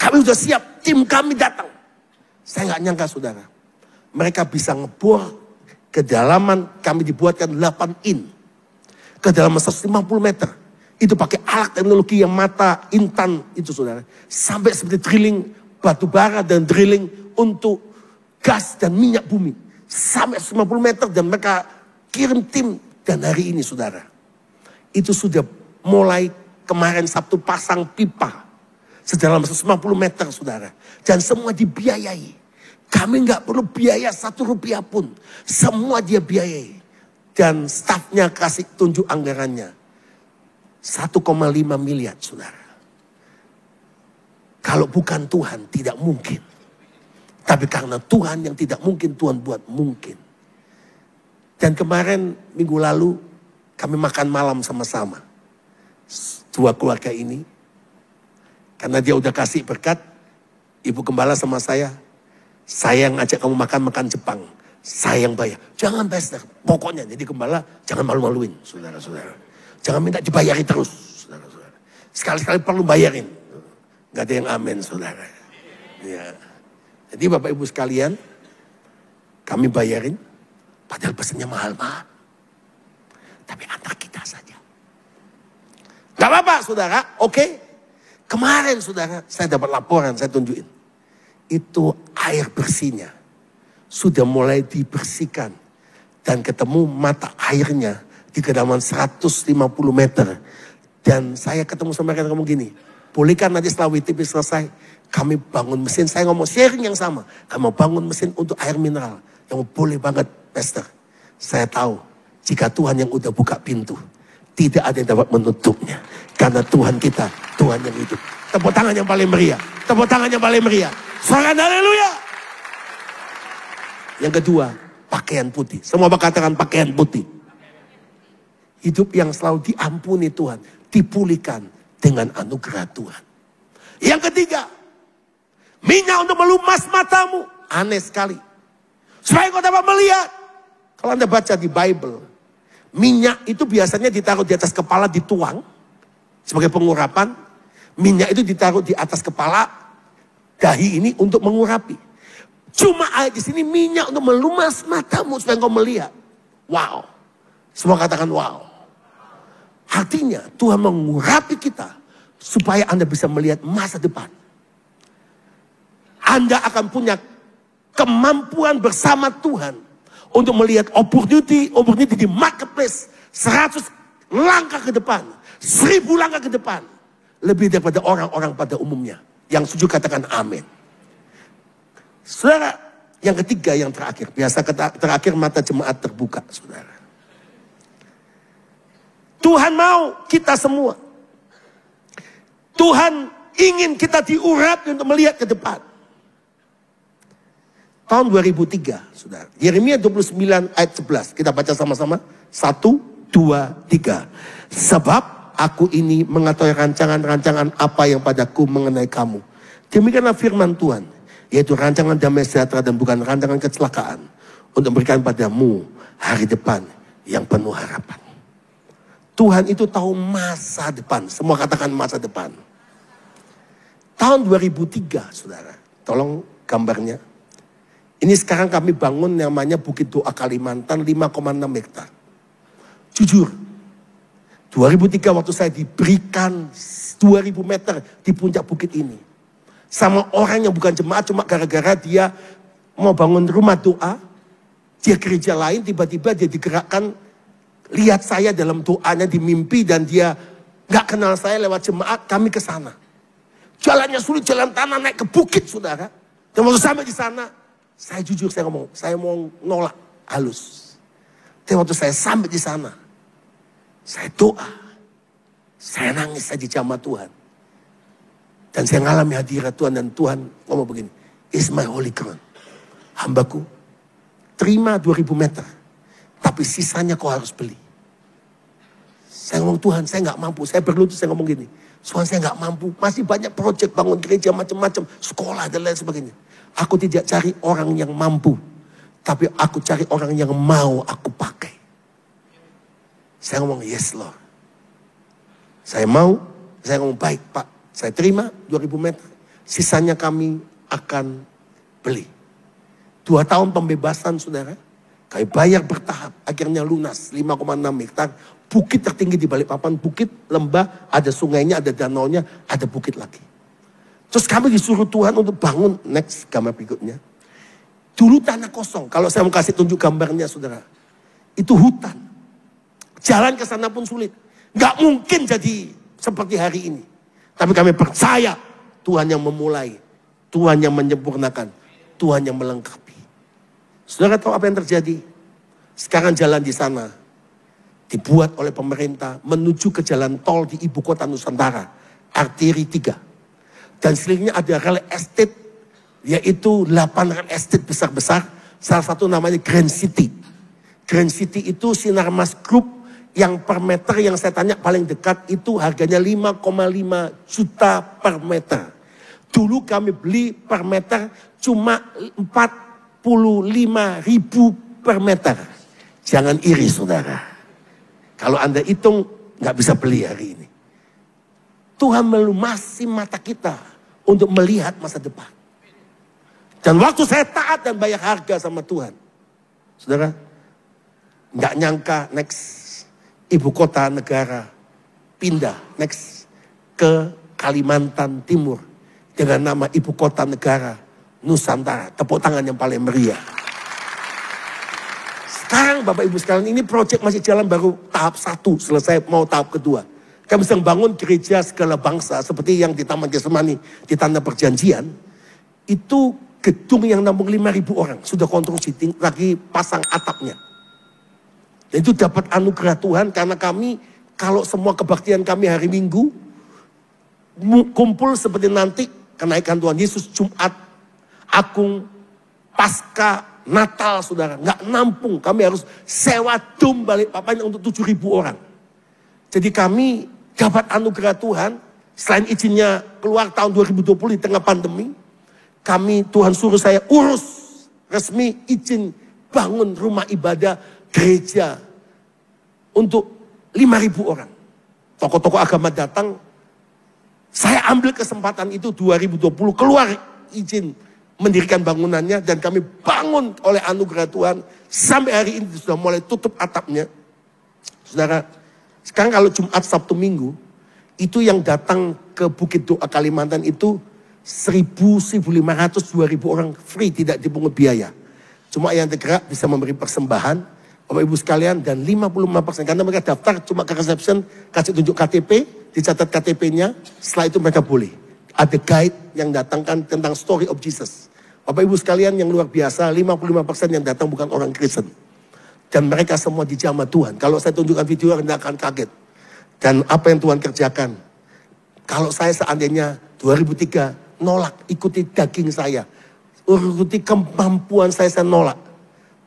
kami sudah siap, tim kami datang. Saya nggak nyangka saudara. Mereka bisa ngebor kedalaman kami dibuatkan 8 in. Kedalaman 150 meter. Itu pakai alat teknologi yang mata intan itu saudara. Sampai seperti drilling batu bara dan drilling untuk gas dan minyak bumi. Sampai 150 meter dan mereka kirim tim. Dan hari ini saudara. Itu sudah mulai kemarin Sabtu pasang pipa. Sedalam 150 meter saudara. Dan semua dibiayai. Kami nggak perlu biaya 1 rupiah pun. Semua dia biayai. Dan stafnya kasih tunjuk anggarannya. 1,5 miliar saudara. Kalau bukan Tuhan tidak mungkin. Tapi karena Tuhan yang tidak mungkin Tuhan buat mungkin. Dan kemarin minggu lalu kami makan malam sama-sama. 2 keluarga ini. Karena dia udah kasih berkat, Ibu Gembala sama saya yang ngajak kamu makan Jepang. Saya yang bayar. Jangan Pastor, pokoknya jadi Gembala jangan malu-maluin, saudara-saudara. Jangan minta dibayari terus, saudara-saudara. Sekali-sekali perlu bayarin. Gak ada yang amin, saudara. Ya. Jadi Bapak Ibu sekalian, kami bayarin, padahal pesannya mahal-mahal. Tapi antar kita saja. Gak apa-apa, saudara, oke. Kemarin saudara, saya dapat laporan, saya tunjukin. Itu air bersihnya sudah mulai dibersihkan. Dan ketemu mata airnya di kedalaman 150 meter. Dan saya ketemu sama mereka ngomong gini, bolehkah nanti setelah WTP selesai, kami bangun mesin, saya ngomong sharing yang sama. Kami mau bangun mesin untuk air mineral. Yang boleh banget, Pastor. Saya tahu, jika Tuhan yang udah buka pintu, tidak ada yang dapat menutupnya. Karena Tuhan kita, Tuhan yang hidup. Tepuk tangan yang paling meriah. Tepuk tangan yang paling meriah. Suara haleluya. Yang kedua, pakaian putih. Semua katakan pakaian putih. Hidup yang selalu diampuni Tuhan. Dipulihkan dengan anugerah Tuhan. Yang ketiga, minyak untuk melumas matamu. Aneh sekali. Supaya kau dapat melihat. Kalau Anda baca di Bible, minyak itu biasanya ditaruh di atas kepala, dituang sebagai pengurapan. Minyak itu ditaruh di atas kepala dahi ini untuk mengurapi. Cuma ayat di sini minyak untuk melumas matamu supaya engkau melihat. Wow. Semua katakan wow. Artinya Tuhan mengurapi kita supaya Anda bisa melihat masa depan. Anda akan punya kemampuan bersama Tuhan untuk melihat opportunity di marketplace 100 langkah ke depan, 1000 langkah ke depan. Lebih daripada orang-orang pada umumnya. Yang setuju katakan amin. Saudara, yang ketiga, yang terakhir. Biasa terakhir mata jemaat terbuka, saudara. Tuhan mau kita semua. Tuhan ingin kita diurapi untuk melihat ke depan. Tahun 2003, saudara. Yeremia 29 ayat 11. Kita baca sama-sama. 1, 2, 3. Sebab aku ini mengetahui rancangan-rancangan apa yang padaku mengenai kamu. Demikianlah firman Tuhan. Yaitu rancangan damai sejahtera dan bukan rancangan kecelakaan. untuk memberikan padamu hari depan yang penuh harapan. Tuhan itu tahu masa depan. Semua katakan masa depan. Tahun 2003, saudara. Tolong gambarnya. Ini sekarang kami bangun namanya Bukit Doa Kalimantan 5,6 hektar. Jujur, 2003 waktu saya diberikan 2000 meter di puncak bukit ini. Sama orang yang bukan jemaat, cuma gara-gara dia mau bangun rumah doa. Dia gereja lain, tiba-tiba dia digerakkan. Lihat saya dalam doanya di mimpi dan dia gak kenal saya lewat jemaat, kami ke sana. Jalannya sulit, jalan tanah naik ke bukit, saudara. Dan waktu sampai di sana, saya jujur saya ngomong, saya mau nolak halus. Tapi waktu saya sampai di sana, saya doa, saya nangis, saya dijamah Tuhan. Dan saya mengalami hadirat Tuhan dan Tuhan ngomong begini, "Is my holy ground. Hambaku, terima 2000 meter, tapi sisanya kau harus beli." Saya ngomong, "Tuhan, saya nggak mampu." Saya berlutut, saya ngomong gini, "Tuhan, saya nggak mampu. Masih banyak proyek bangun gereja macam-macam, sekolah dan lain sebagainya. Aku tidak cari orang yang mampu, tapi aku cari orang yang mau aku pakai." Saya ngomong, "Yes Lord." Saya mau, saya ngomong, "Baik Pak, saya terima 2000 meter. Sisanya kami akan beli." 2 tahun pembebasan, saudara. Kami bayar bertahap, akhirnya lunas 5,6 hektar. Bukit tertinggi di Balikpapan, bukit lembah, ada sungainya, ada danaunya, ada bukit lagi. Terus kami disuruh Tuhan untuk bangun, next gambar berikutnya. Dulu tanah kosong, kalau saya mau kasih tunjuk gambarnya, saudara. Itu hutan. Jalan ke sana pun sulit. Gak mungkin jadi seperti hari ini. Tapi kami percaya Tuhan yang memulai, Tuhan yang menyempurnakan, Tuhan yang melengkapi. Saudara tahu apa yang terjadi? Sekarang jalan di sana dibuat oleh pemerintah menuju ke jalan tol di ibu kota Nusantara, arteri 3. Dan sekelilingnya ada real estate, yaitu 8 real estate besar-besar. Salah satu namanya Grand City. Grand City itu Sinarmas Group yang per meter yang saya tanya paling dekat itu harganya 5,5 juta per meter. Dulu kami beli per meter cuma 45.000 per meter. Jangan iri, saudara. Kalau Anda hitung, nggak bisa beli hari ini. Tuhan melumasi mata kita untuk melihat masa depan. Dan waktu saya taat dan bayar harga sama Tuhan, saudara, nggak nyangka next ibu kota negara pindah next ke Kalimantan Timur dengan nama ibu kota negara Nusantara. Tepuk tangan yang paling meriah. Sekarang Bapak Ibu sekalian, ini proyek masih jalan, baru tahap 1 selesai, mau tahap kedua. Kami sedang bangun gereja segala bangsa seperti yang di Taman Getsemani, di Tanah Perjanjian. Itu gedung yang nampung 5.000 orang, sudah konstruksi, lagi pasang atapnya. Dan itu dapat anugerah Tuhan karena kami, kalau semua kebaktian kami hari Minggu, kumpul seperti nanti kenaikan Tuhan Yesus, Jumat Agung, Pasca, Natal, saudara, nggak nampung. Kami harus sewa dom Balikpapan untuk 7.000 orang. Jadi kami dapat anugerah Tuhan. Selain izinnya keluar tahun 2020 di tengah pandemi, kami, Tuhan suruh saya urus resmi izin bangun rumah ibadah gereja untuk 5.000 orang. Tokoh-tokoh agama datang. Saya ambil kesempatan itu 2020 keluar izin mendirikan bangunannya, dan kami bangun oleh anugerah Tuhan. Sampai hari ini sudah mulai tutup atapnya. Saudara, sekarang kalau Jumat, Sabtu, Minggu, itu yang datang ke Bukit Doa Kalimantan itu 1.500, 2.000 orang free, tidak dipungut biaya. Cuma yang tergerak bisa memberi persembahan, Bapak Ibu sekalian, dan 55%. Karena mereka daftar cuma ke reception, kasih tunjuk KTP, dicatat KTP-nya, setelah itu mereka boleh. Ada guide yang datangkan tentang story of Jesus. Bapak Ibu sekalian yang luar biasa, 55% yang datang bukan orang Kristen. Dan mereka semua dijamah Tuhan. Kalau saya tunjukkan video, Anda akan kaget. Dan apa yang Tuhan kerjakan. Kalau saya seandainya 2003 nolak, ikuti daging saya, ikuti kemampuan saya nolak,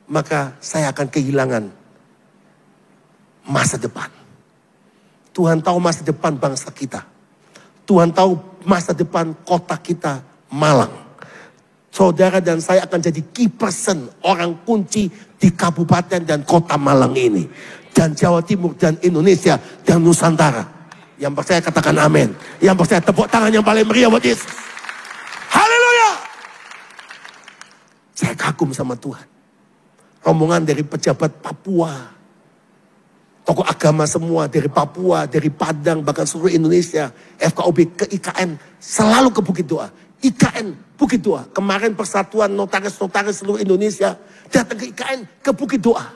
maka saya akan kehilangan masa depan. Tuhan tahu masa depan bangsa kita. Tuhan tahu masa depan kota kita, Malang. saudara dan saya akan jadi key person, orang kunci di kabupaten dan kota Malang ini. Dan Jawa Timur dan Indonesia dan Nusantara. Yang percaya katakan amin. Yang percaya tepuk tangan yang paling meriah buat Yesus. Haleluya. Saya kagum sama Tuhan. Rombongan dari pejabat Papua, tokoh agama semua dari Papua, dari Padang, bahkan seluruh Indonesia, FKOB ke IKN, selalu ke Bukit Doa. IKN, Bukit Doa. Kemarin Persatuan Notaris-Notaris seluruh Indonesia datang ke IKN, ke Bukit Doa.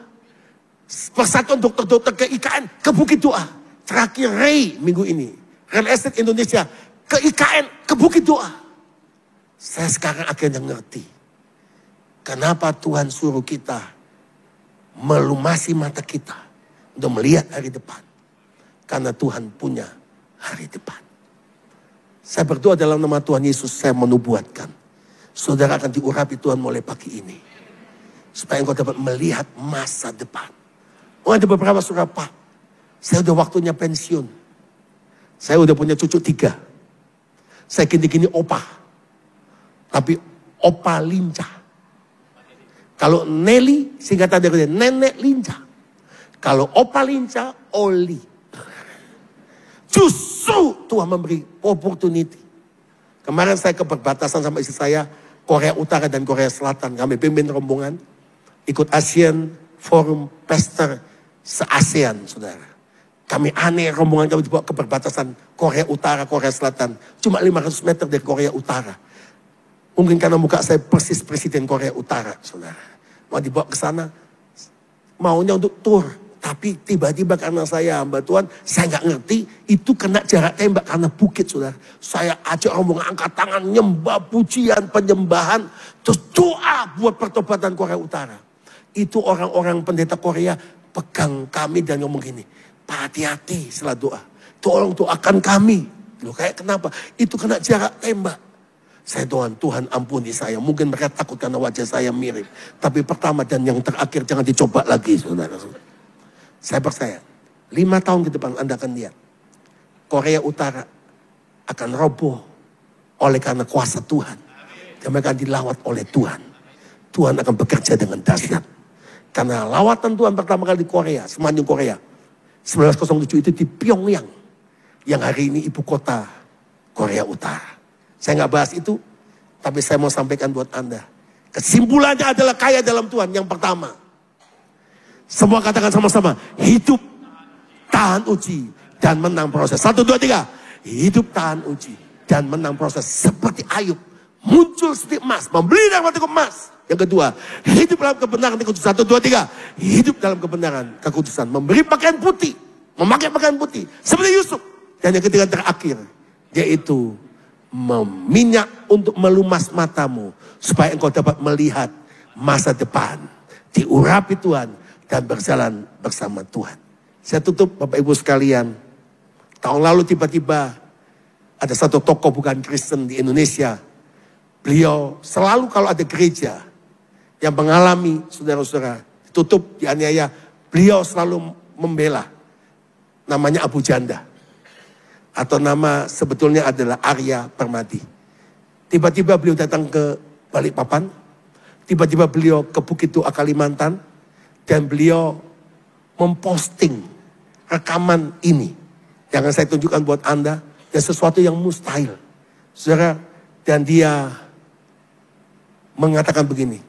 Persatuan Dokter-Dokter ke IKN, ke Bukit Doa. Terakhir Ray minggu ini, Real Estate Indonesia, ke IKN, ke Bukit Doa. Saya sekarang akhirnya ngerti. Kenapa Tuhan suruh kita melumasi mata kita untuk melihat hari depan. Karena Tuhan punya hari depan. Saya berdoa dalam nama Tuhan Yesus, saya menubuatkan. Saudara akan diurapi Tuhan mulai pagi ini. Supaya engkau dapat melihat masa depan. Oh, ada beberapa saudara, Pak, saya udah waktunya pensiun. Saya udah punya cucu 3. Saya gini-gini opa. Tapi opa lincah. Kalau Nelly, singkatan dari nenek lincah. Kalau opa lincah, Oli. Justru Tuhan memberi opportunity. Kemarin saya ke perbatasan sama istri saya, Korea Utara dan Korea Selatan. Kami pimpin rombongan, ikut ASEAN Forum Pastor se-ASEAN, saudara. Kami aneh, rombongan kami dibawa ke perbatasan Korea Utara, Korea Selatan. Cuma 500 meter dari Korea Utara. Mungkin karena muka saya persis Presiden Korea Utara, saudara. Mau dibawa ke sana, maunya untuk tour. Tapi tiba-tiba karena saya hamba Tuhan, saya nggak ngerti, itu kena jarak tembak karena bukit, saudara. Saya ajak rombongan angkat tangan, nyembah, pujian, penyembahan. Terus doa buat pertobatan Korea Utara. Itu orang-orang pendeta Korea pegang kami dan ngomong gini, Pak, hati-hati setelah doa. Tolong doakan kami. Loh, kayak kenapa? Itu kena jarak tembak. Saya Tuhan ampuni saya. Mungkin mereka takut karena wajah saya mirip. Tapi pertama dan yang terakhir jangan dicoba lagi, saudara. Saya percaya 5 tahun ke depan Anda akan lihat Korea Utara akan roboh oleh karena kuasa Tuhan. Dan mereka akan dilawat oleh Tuhan. Tuhan akan bekerja dengan dahsyat. Karena lawatan Tuhan pertama kali di Korea, semenanjung Korea, 1907 itu di Pyongyang, yang hari ini ibu kota Korea Utara. Saya nggak bahas itu, tapi saya mau sampaikan buat Anda. Kesimpulannya adalah kaya dalam Tuhan. Yang pertama, semua katakan sama-sama, hidup, tahan uji, dan menang proses. 1, 2, 3. Hidup, tahan uji, dan menang proses. Seperti Ayub, muncul seperti emas, membeli dalam cukup emas. Yang kedua, hidup dalam kebenaran kekudusan. 1, 2, 3. Hidup dalam kebenaran kekudusan, memberi pakaian putih, memakai pakaian putih, seperti Yusuf. Dan yang ketiga terakhir, yaitu meminyak untuk melumas matamu supaya engkau dapat melihat masa depan, diurapi Tuhan dan berjalan bersama Tuhan. Saya tutup, Bapak Ibu sekalian. Tahun lalu tiba-tiba ada satu tokoh bukan Kristen di Indonesia. Beliau selalu kalau ada gereja yang mengalami saudara-saudara ditutup, dianiaya, beliau selalu membela. Namanya Abu Janda. Atau nama sebetulnya adalah Arya Permadi. Tiba-tiba beliau datang ke Balikpapan. Tiba-tiba beliau ke Bukit Doa Kalimantan. Dan beliau memposting rekaman ini. Yang akan saya tunjukkan buat Anda. Dan sesuatu yang mustahil. Saudara, dan dia mengatakan begini.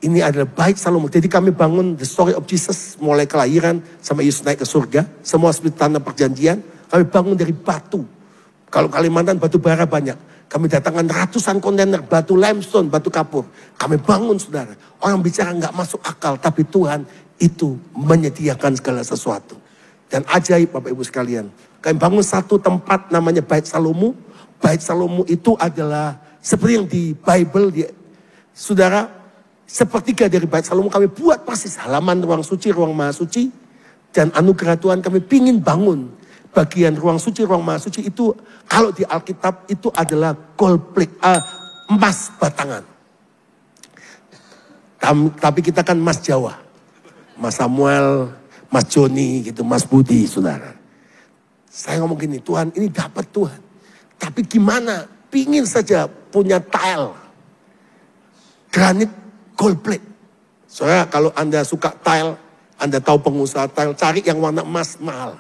Ini adalah bait Salomo. Jadi kami bangun the story of Jesus. Mulai kelahiran sampai Yesus naik ke surga. Semua seperti tanah perjanjian. Kami bangun dari batu. Kalau Kalimantan batu bara banyak. Kami datangkan ratusan kontainer batu limestone, batu kapur. Kami bangun, saudara. Orang bicara nggak masuk akal. Tapi Tuhan itu menyediakan segala sesuatu. Dan ajaib Bapak Ibu sekalian. Kami bangun satu tempat namanya Bait Salomo. Bait Salomo itu adalah seperti yang di Bible. Saudara, sepertiga dari Bait Salomo kami buat persis. Halaman ruang suci, ruang maha suci. Dan anugerah Tuhan kami pingin bangun. Bagian ruang suci, ruang maha suci itu kalau di Alkitab itu adalah gold plate, emas batangan. Tapi kita kan emas Jawa. Mas Samuel, Mas Joni gitu, Mas Budi, saudara. Saya ngomong gini, Tuhan ini dapat Tuhan. Tapi gimana? Pingin saja punya tile. granit gold plate. Soalnya kalau Anda suka tile, Anda tahu pengusaha tile, cari yang warna emas mahal.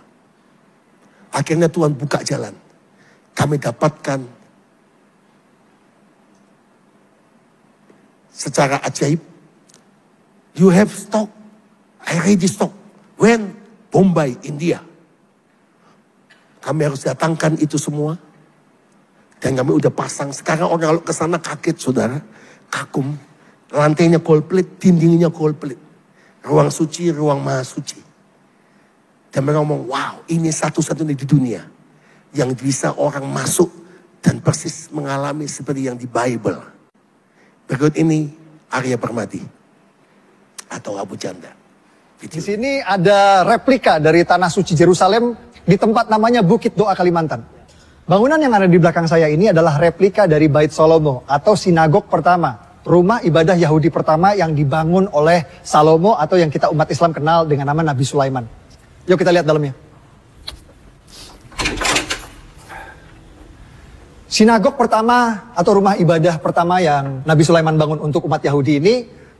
Akhirnya Tuhan buka jalan. Kami dapatkan secara ajaib. You have stock. I ready stock. When? Bombay, India. Kami harus datangkan itu semua. Dan kami udah pasang. Sekarang orang kalau ke sana kaget, saudara. Kagum. Lantainya gold plate, dindingnya gold plate. Ruang suci, ruang maha suci. Dan mereka ngomong, wow, ini satu-satunya di dunia yang bisa orang masuk dan persis mengalami seperti yang di Bible. Berikut ini Arya Permadi atau Abu Janda. Di sini ada replika dari Tanah Suci Yerusalem di tempat namanya Bukit Doa Kalimantan. Bangunan yang ada di belakang saya ini adalah replika dari Bait Salomo atau sinagog pertama, rumah ibadah Yahudi pertama yang dibangun oleh Salomo atau yang kita umat Islam kenal dengan nama Nabi Sulaiman. Yuk kita lihat dalamnya. Sinagog pertama atau rumah ibadah pertama yang Nabi Sulaiman bangun untuk umat Yahudi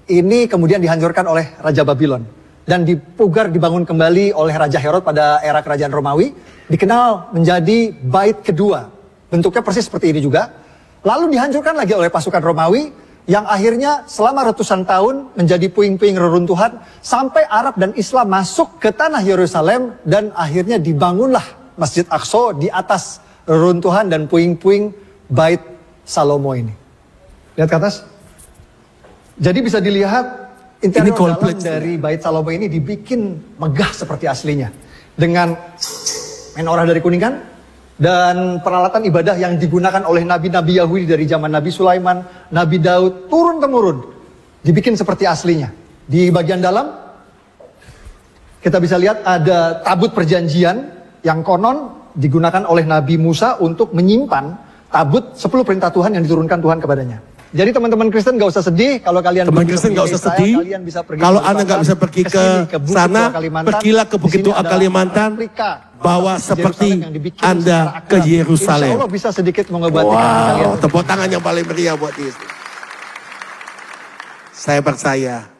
ini kemudian dihancurkan oleh Raja Babylon. Dan dipugar dibangun kembali oleh Raja Herod pada era kerajaan Romawi. Dikenal menjadi bait kedua. Bentuknya persis seperti ini juga. Lalu dihancurkan lagi oleh pasukan Romawi. Yang akhirnya selama ratusan tahun menjadi puing-puing reruntuhan. Sampai Arab dan Islam masuk ke tanah Yerusalem. Dan akhirnya dibangunlah Masjid Aqsa di atas reruntuhan dan puing-puing bait Salomo ini. Lihat ke atas. Jadi bisa dilihat interior dalam dari bait Salomo ini dibikin megah seperti aslinya. Dengan menorah dari kuningan dan peralatan ibadah yang digunakan oleh nabi-nabi Yahudi dari zaman Nabi Sulaiman, Nabi Daud, turun-temurun. Dibikin seperti aslinya. Di bagian dalam kita bisa lihat ada tabut perjanjian yang konon digunakan oleh Nabi Musa untuk menyimpan tabut 10 perintah Tuhan yang diturunkan Tuhan kepadanya. Jadi teman-teman Kristen gak usah sedih kalau kalian kalau Anda gak bisa pergi ke sana, pergilah ke Bukit Doa Kalimantan, bawa seperti Anda ke Yerusalem. Insya Allah bisa sedikit mengobati kalian. Wow, tepuk tangan yang paling meriah buat Yesus. Saya percaya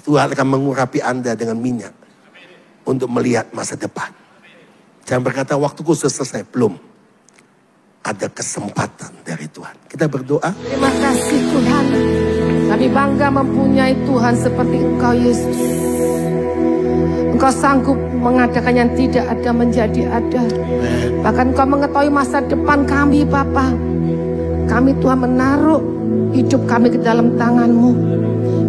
Tuhan akan mengurapi Anda dengan minyak untuk melihat masa depan. Jangan berkata waktuku sudah selesai, belum. Ada kesempatan dari Tuhan. Kita berdoa. Terima kasih Tuhan. Kami bangga mempunyai Tuhan seperti Engkau Yesus. Engkau sanggup mengadakan yang tidak ada menjadi ada. Bahkan Engkau mengetahui masa depan kami Bapa. Kami Tuhan menaruh hidup kami ke dalam tangan-Mu.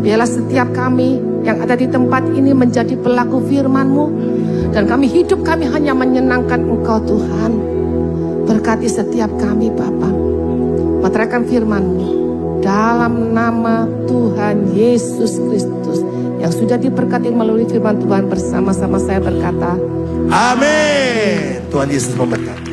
Biarlah setiap kami yang ada di tempat ini menjadi pelaku firman-Mu. Dan hidup kami hanya menyenangkan Engkau Tuhan. Berkati setiap kami Bapa. Meteraikan firman-Mu dalam nama Tuhan Yesus Kristus yang sudah diberkati melalui firman Tuhan bersama-sama saya berkata. Amin. Tuhan Yesus memberkati.